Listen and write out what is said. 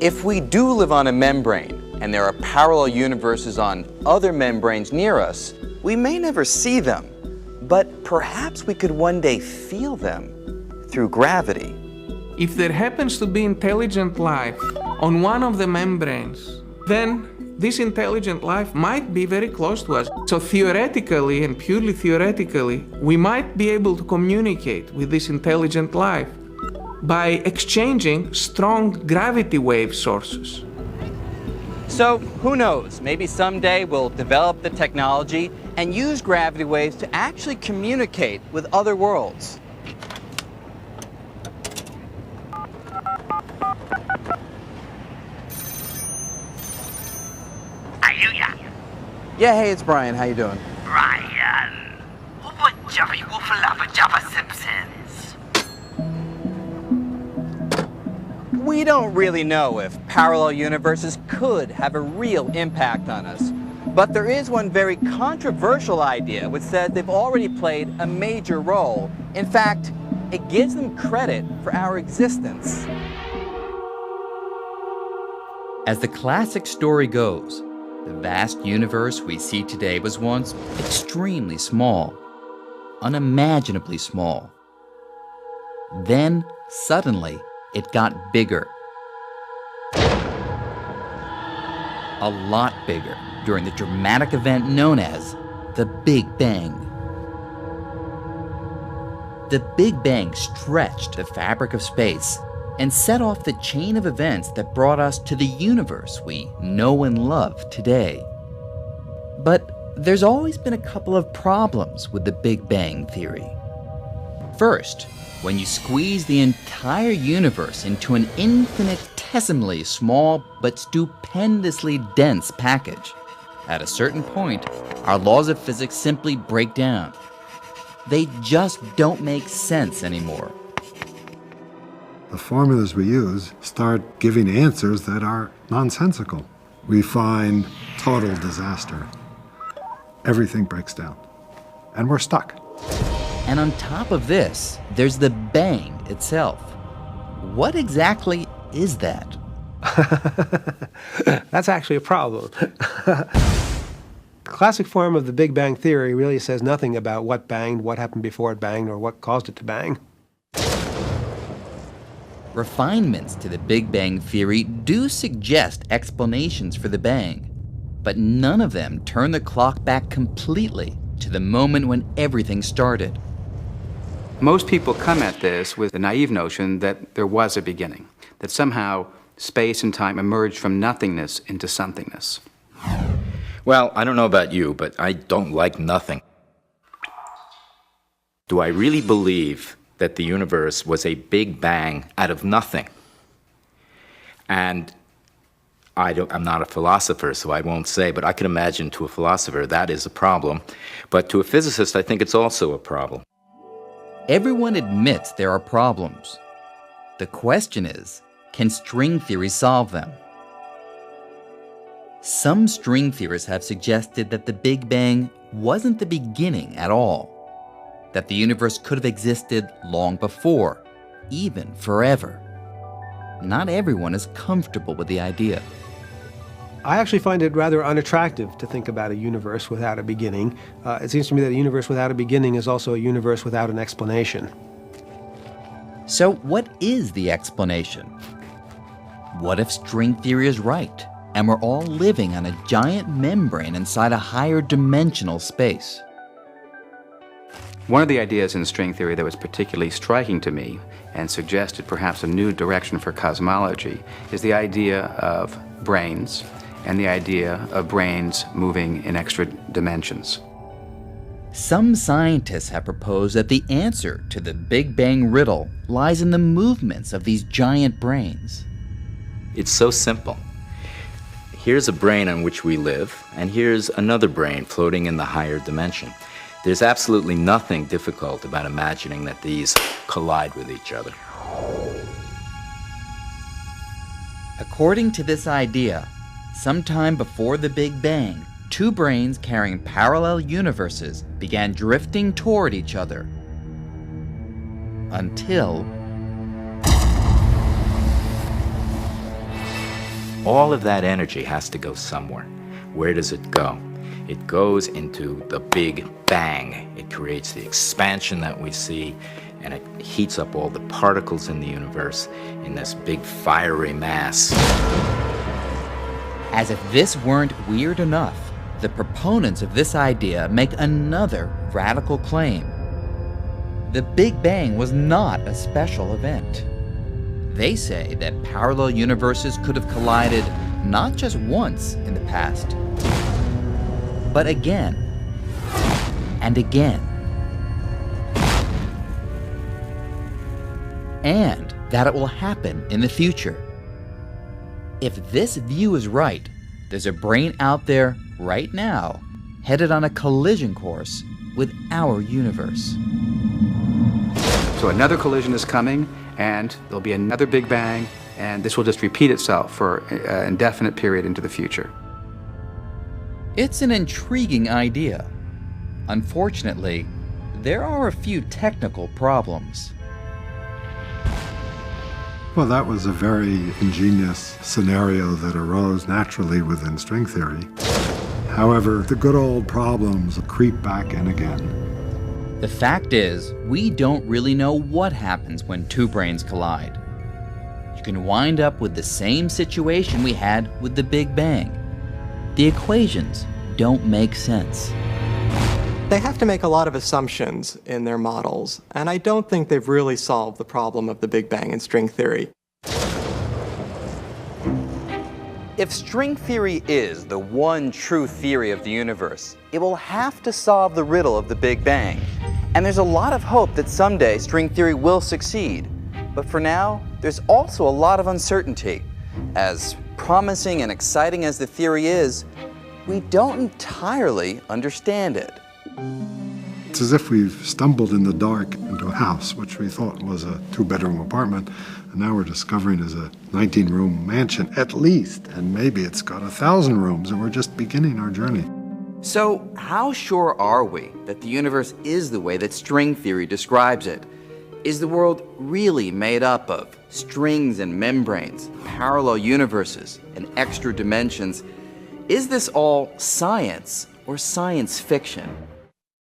If we do live on a membrane, and there are parallel universes on other membranes near us, we may never see them, but perhaps we could one day feel them through gravity. If there happens to be intelligent life on one of the membranes, then this intelligent life might be very close to us. So theoretically, and purely theoretically, we might be able to communicate with this intelligent life by exchanging strong gravity wave sources. So who knows, maybe someday we'll develop the technology and use gravity waves to actually communicate with other worlds. Yeah, hey, it's Brian. How you doing? Brian, what Jerry Woofalapa Jabba Simpsons? We don't really know if parallel universes could have a real impact on us. But there is one very controversial idea which says they've already played a major role. In fact, it gives them credit for our existence. As the classic story goes, the vast universe we see today was once extremely small, unimaginably small. Then, suddenly, it got bigger. A lot bigger during the dramatic event known as the Big Bang. The Big Bang stretched the fabric of space and set off the chain of events that brought us to the universe we know and love today. But there's always been a couple of problems with the Big Bang theory. First, when you squeeze the entire universe into an infinitesimally small but stupendously dense package, at a certain point, our laws of physics simply break down. They just don't make sense anymore. The formulas we use start giving answers that are nonsensical. We find total disaster. Everything breaks down, and we're stuck. And on top of this, there's the bang itself. What exactly is that? That's actually a problem. The classic form of the Big Bang theory really says nothing about what banged, what happened before it banged, or what caused it to bang. Refinements to the Big Bang theory do suggest explanations for the bang, but none of them turn the clock back completely to the moment when everything started. Most people come at this with the naive notion that there was a beginning, that somehow space and time emerged from nothingness into somethingness. Well, I don't know about you, but I don't like nothing. Do I really believe that the universe was a big bang out of nothing? And I'm not a philosopher, so I won't say, but I can imagine to a philosopher that is a problem. But to a physicist, I think it's also a problem. Everyone admits there are problems. The question is, can string theory solve them? Some string theorists have suggested that the Big Bang wasn't the beginning at all, that the universe could have existed long before, even forever. Not everyone is comfortable with the idea. I actually find it rather unattractive to think about a universe without a beginning. It seems to me that a universe without a beginning is also a universe without an explanation. So what is the explanation? What if string theory is right, and we're all living on a giant membrane inside a higher dimensional space? One of the ideas in string theory that was particularly striking to me and suggested perhaps a new direction for cosmology is the idea of brains and the idea of brains moving in extra dimensions. Some scientists have proposed that the answer to the Big Bang riddle lies in the movements of these giant brains. It's so simple. Here's a brain on which we live, and here's another brain floating in the higher dimension. There's absolutely nothing difficult about imagining that these collide with each other. According to this idea, sometime before the Big Bang, two brains carrying parallel universes began drifting toward each other. Until all of that energy has to go somewhere. Where does it go? It goes into the Big Bang. It creates the expansion that we see, and it heats up all the particles in the universe in this big fiery mass. As if this weren't weird enough, the proponents of this idea make another radical claim. The Big Bang was not a special event. They say that parallel universes could have collided not just once in the past, but again and again. And that it will happen in the future. If this view is right, there's a brain out there right now headed on a collision course with our universe. So another collision is coming, and there'll be another Big Bang, and this will just repeat itself for an indefinite period into the future. It's an intriguing idea. Unfortunately, there are a few technical problems. Well, that was a very ingenious scenario that arose naturally within string theory. However, the good old problems creep back in again. The fact is, we don't really know what happens when two brains collide. You can wind up with the same situation we had with the Big Bang. The equations don't make sense. They have to make a lot of assumptions in their models, and I don't think they've really solved the problem of the Big Bang in string theory. If string theory is the one true theory of the universe, it will have to solve the riddle of the Big Bang. And there's a lot of hope that someday string theory will succeed. But for now, there's also a lot of uncertainty. As promising and exciting as the theory is, we don't entirely understand it. It's as if we've stumbled in the dark into a house, which we thought was a two-bedroom apartment, and now we're discovering is a 19-room mansion, at least, and maybe it's got 1,000 rooms, and we're just beginning our journey. So how sure are we that the universe is the way that string theory describes it? Is the world really made up of strings and membranes, parallel universes, and extra dimensions? Is this all science or science fiction?